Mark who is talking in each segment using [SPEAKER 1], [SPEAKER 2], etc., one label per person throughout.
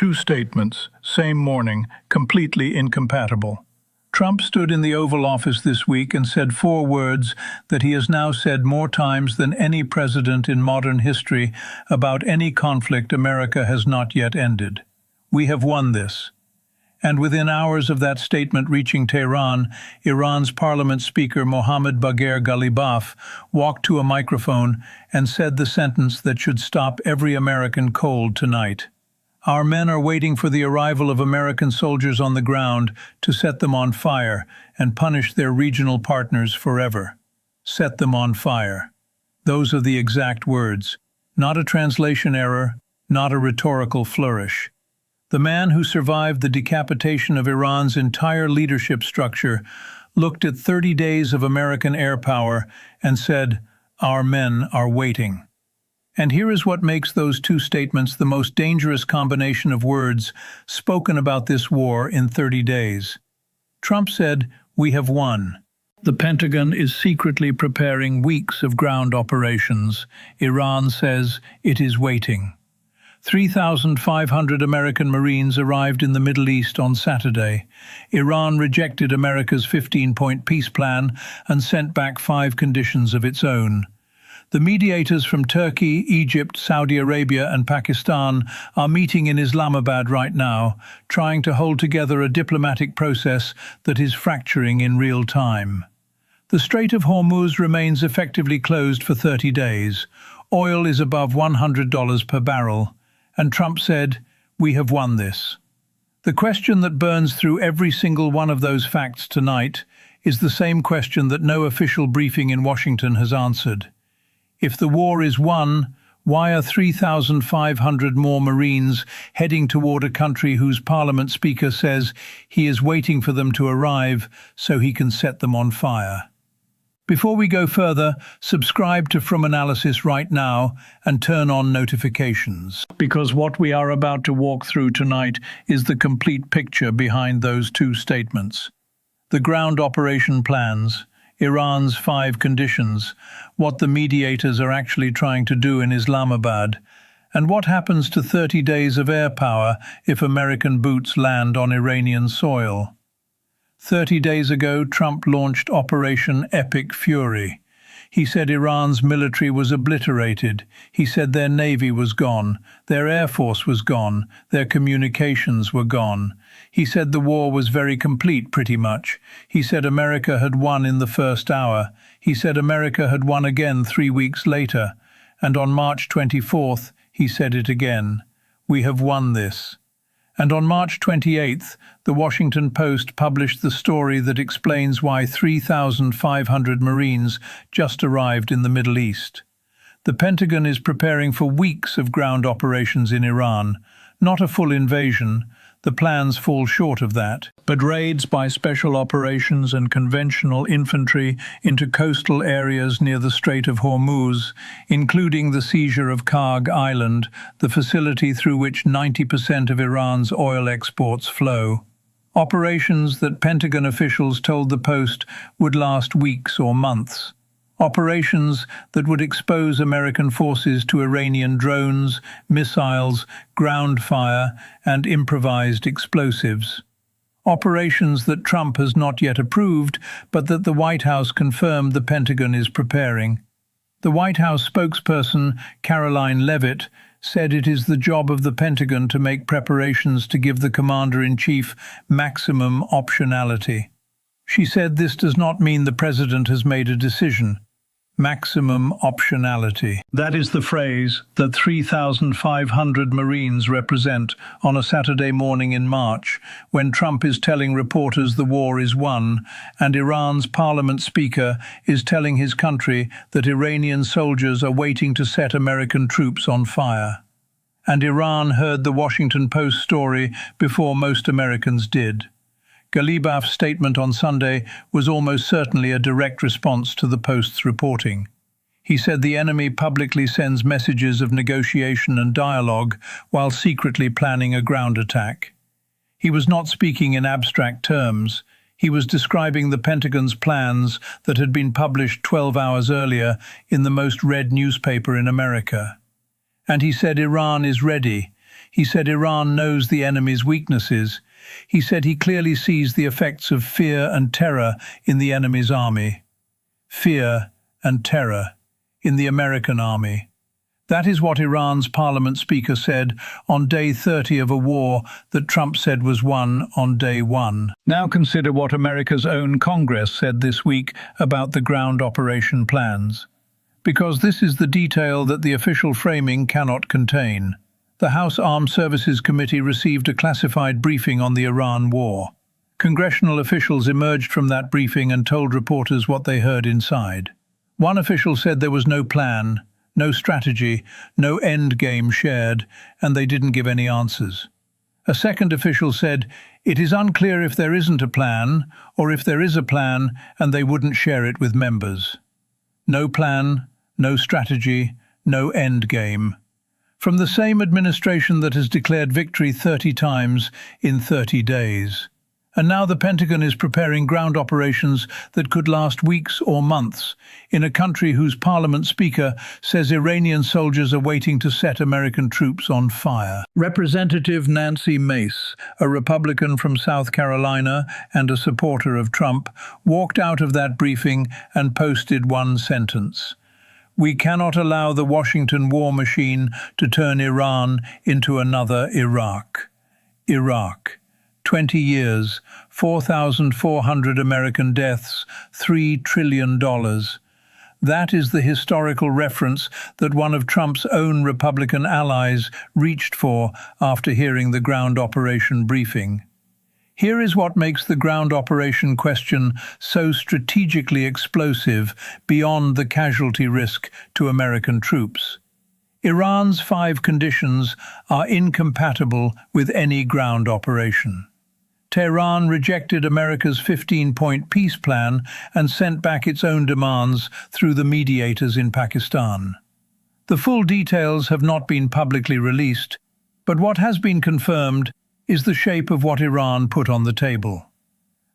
[SPEAKER 1] Two statements, same morning, completely incompatible. Trump stood in the Oval Office this week and said four words that he has now said more times than any president in modern history about any conflict America has not yet ended. We have won this. And within hours of that statement reaching Tehran, Iran's parliament speaker Mohammad Bagher Ghalibaf walked to a microphone and said the sentence that should stop every American cold tonight. Our men are waiting for the arrival of American soldiers on the ground to set them on fire and punish their regional partners forever. Set them on fire. Those are the exact words. Not a translation error, not a rhetorical flourish. The man who survived the decapitation of Iran's entire leadership structure looked at 30 days of American air power and said, "Our men are waiting." And here is what makes those two statements the most dangerous combination of words spoken about this war in 30 days. Trump said, "We have won." The Pentagon is secretly preparing weeks of ground operations. Iran says it is waiting. 3,500 American Marines arrived in the Middle East on Saturday. Iran rejected America's 15-point peace plan and sent back 5 conditions of its own. The mediators from Turkey, Egypt, Saudi Arabia and Pakistan are meeting in Islamabad right now, trying to hold together a diplomatic process that is fracturing in real time. The Strait of Hormuz remains effectively closed for 30 days. Oil is above $100 per barrel. And Trump said, "We have won this." The question that burns through every single one of those facts tonight is the same question that no official briefing in Washington has answered. If the war is won, why are 3,500 more Marines heading toward a country whose parliament speaker says he is waiting for them to arrive so he can set them on fire? Before we go further, subscribe to Frum Analysis right now and turn on notifications, because what we are about to walk through tonight is the complete picture behind those two statements. The ground operation plans, Iran's 5 conditions, what the mediators are actually trying to do in Islamabad, and what happens to 30 days of air power if American boots land on Iranian soil. 30 days ago, Trump launched Operation Epic Fury. He said Iran's military was obliterated. He said their navy was gone, their air force was gone, their communications were gone. He said the war was very complete, pretty much. He said America had won in the first hour. He said America had won again 3 weeks later. And on March 24th, he said it again. We have won this. And on March 28th, the Washington Post published the story that explains why 3,500 Marines just arrived in the Middle East. The Pentagon is preparing for weeks of ground operations in Iran, not a full invasion. The plans fall short of that, but raids by special operations and conventional infantry into coastal areas near the Strait of Hormuz, including the seizure of Karg Island, the facility through which 90% of Iran's oil exports flow. Operations that Pentagon officials told the Post would last weeks or months. Operations that would expose American forces to Iranian drones, missiles, ground fire, and improvised explosives. Operations that Trump has not yet approved, but that the White House confirmed the Pentagon is preparing. The White House spokesperson, Caroline Leavitt, said it is the job of the Pentagon to make preparations to give the Commander-in-Chief maximum optionality. She said this does not mean the President has made a decision. Maximum optionality. That is the phrase that 3,500 Marines represent on a Saturday morning in March, when Trump is telling reporters the war is won, and Iran's parliament speaker is telling his country that Iranian soldiers are waiting to set American troops on fire. And Iran heard the Washington Post story before most Americans did. Ghalibaf's statement on Sunday was almost certainly a direct response to the Post's reporting. He said the enemy publicly sends messages of negotiation and dialogue while secretly planning a ground attack. He was not speaking in abstract terms. He was describing the Pentagon's plans that had been published 12 hours earlier in the most read newspaper in America. And he said Iran is ready. He said Iran knows the enemy's weaknesses. He said he clearly sees the effects of fear and terror in the enemy's army. Fear and terror in the American army. That is what Iran's parliament speaker said on day 30 of a war that Trump said was won on day 1. Now consider what America's own Congress said this week about the ground operation plans. Because this is the detail that the official framing cannot contain. The House Armed Services Committee received a classified briefing on the Iran war. Congressional officials emerged from that briefing and told reporters what they heard inside. One official said there was no plan, no strategy, no end game shared, and they didn't give any answers. A second official said, it is unclear if there isn't a plan, or if there is a plan and they wouldn't share it with members. No plan, no strategy, no end game. From the same administration that has declared victory 30 times in 30 days. And now the Pentagon is preparing ground operations that could last weeks or months, in a country whose parliament speaker says Iranian soldiers are waiting to set American troops on fire. Representative Nancy Mace, a Republican from South Carolina and a supporter of Trump, walked out of that briefing and posted one sentence. We cannot allow the Washington war machine to turn Iran into another Iraq. Iraq. 20 years, 4,400 American deaths, $3 trillion. That is the historical reference that one of Trump's own Republican allies reached for after hearing the ground operation briefing. Here is what makes the ground operation question so strategically explosive beyond the casualty risk to American troops. Iran's 5 conditions are incompatible with any ground operation. Tehran rejected America's 15-point peace plan and sent back its own demands through the mediators in Pakistan. The full details have not been publicly released, but what has been confirmed is the shape of what Iran put on the table.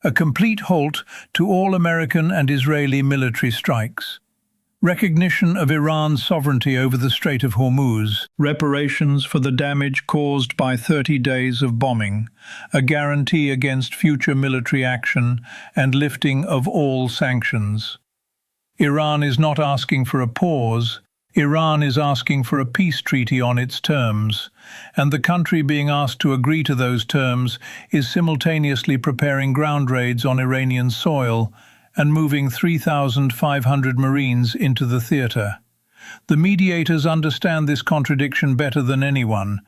[SPEAKER 1] A complete halt to all American and Israeli military strikes. Recognition of Iran's sovereignty over the Strait of Hormuz, reparations for the damage caused by 30 days of bombing, a guarantee against future military action, and lifting of all sanctions. Iran is not asking for a pause. Iran is asking for a peace treaty on its terms, and the country being asked to agree to those terms is simultaneously preparing ground raids on Iranian soil and moving 3,500 Marines into the theater. The mediators understand this contradiction better than anyone.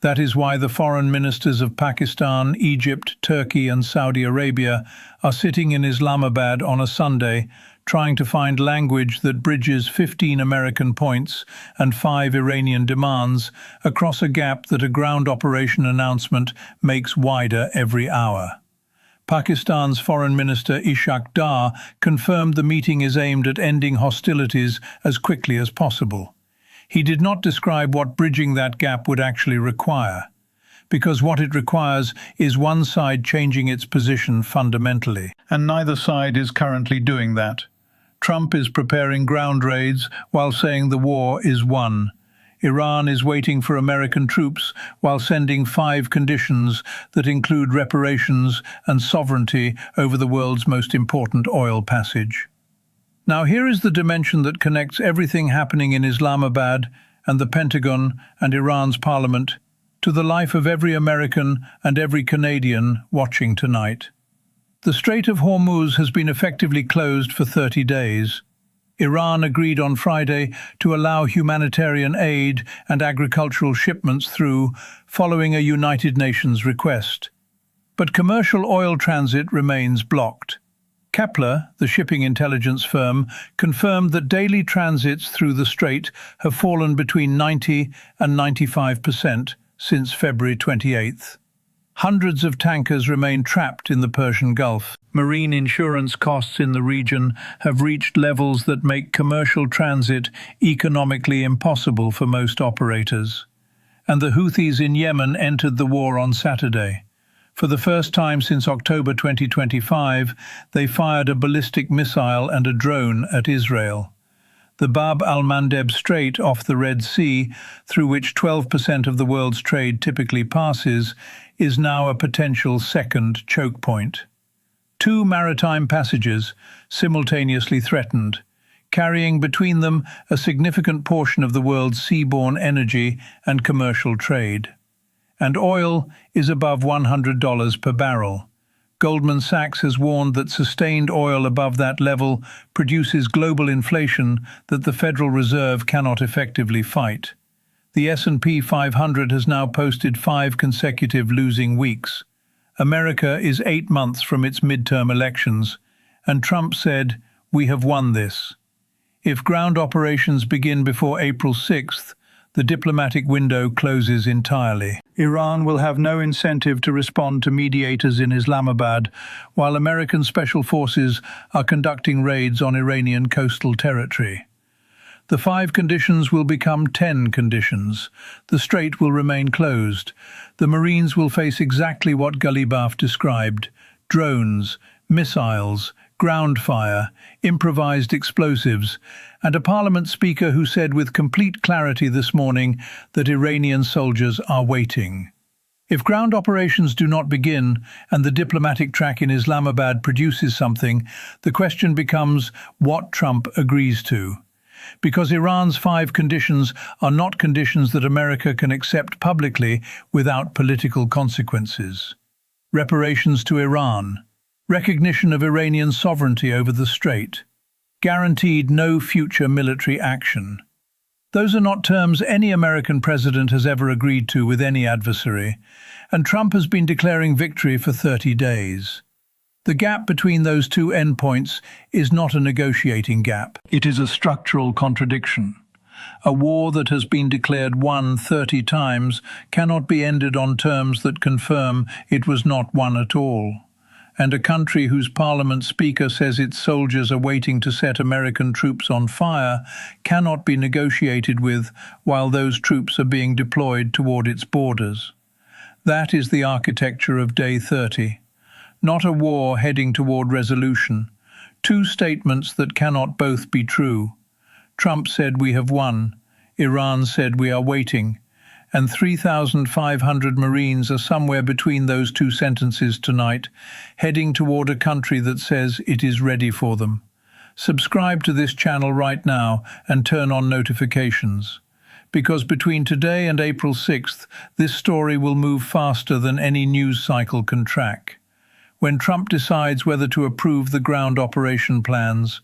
[SPEAKER 1] That is why the foreign ministers of Pakistan, Egypt, Turkey and Saudi Arabia are sitting in Islamabad on a Sunday, trying to find language that bridges 15 American points and 5 Iranian demands across a gap that a ground operation announcement makes wider every hour. Pakistan's Foreign Minister Ishaq Dar confirmed the meeting is aimed at ending hostilities as quickly as possible. He did not describe what bridging that gap would actually require, because what it requires is one side changing its position fundamentally, and neither side is currently doing that. Trump is preparing ground raids while saying the war is won. Iran is waiting for American troops while sending 5 conditions that include reparations and sovereignty over the world's most important oil passage. Now here is the dimension that connects everything happening in Islamabad and the Pentagon and Iran's parliament to the life of every American and every Canadian watching tonight. The Strait of Hormuz has been effectively closed for 30 days. Iran agreed on Friday to allow humanitarian aid and agricultural shipments through, following a United Nations request. But commercial oil transit remains blocked. Kepler, the shipping intelligence firm, confirmed that daily transits through the strait have fallen between 90 and 95% since February 28th. Hundreds of tankers remain trapped in the Persian Gulf. Marine insurance costs in the region have reached levels that make commercial transit economically impossible for most operators. And the Houthis in Yemen entered the war on Saturday. For the first time since October 2025, they fired a ballistic missile and a drone at Israel. The Bab al-Mandeb Strait off the Red Sea, through which 12% of the world's trade typically passes, is now a potential second choke point. Two maritime passages simultaneously threatened, carrying between them a significant portion of the world's seaborne energy and commercial trade. And oil is above $100 per barrel. Goldman Sachs has warned that sustained oil above that level produces global inflation that the Federal Reserve cannot effectively fight. The S&P 500 has now posted 5 consecutive losing weeks. America is 8 months from its midterm elections, and Trump said, "We have won this." If ground operations begin before April 6th, the diplomatic window closes entirely. Iran will have no incentive to respond to mediators in Islamabad, while American special forces are conducting raids on Iranian coastal territory. The 5 conditions will become 10 conditions. The strait will remain closed. The Marines will face exactly what Ghalibaf described: drones, missiles, ground fire, improvised explosives, and a parliament speaker who said with complete clarity this morning that Iranian soldiers are waiting. If ground operations do not begin and the diplomatic track in Islamabad produces something, the question becomes what Trump agrees to. Because Iran's 5 conditions are not conditions that America can accept publicly without political consequences. Reparations to Iran. Recognition of Iranian sovereignty over the strait. Guaranteed no future military action. Those are not terms any American president has ever agreed to with any adversary, and Trump has been declaring victory for 30 days. The gap between those two endpoints is not a negotiating gap. It is a structural contradiction. A war that has been declared won 30 times cannot be ended on terms that confirm it was not won at all. And a country whose parliament speaker says its soldiers are waiting to set American troops on fire cannot be negotiated with while those troops are being deployed toward its borders. That is the architecture of Day 30. Not a war heading toward resolution. 2 statements that cannot both be true. Trump said we have won. Iran said we are waiting. And 3,500 Marines are somewhere between those 2 sentences tonight, heading toward a country that says it is ready for them. Subscribe to this channel right now and turn on notifications. Because between today and April 6th, this story will move faster than any news cycle can track. When Trump decides whether to approve the ground operation plans,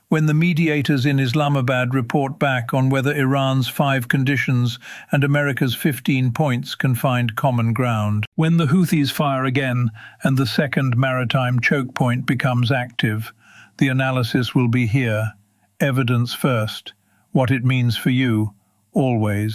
[SPEAKER 1] when the mediators in Islamabad report back on whether Iran's 5 conditions and America's 15 points can find common ground, when the Houthis fire again and the second maritime choke point becomes active, the analysis will be here. Evidence first. What it means for you, always.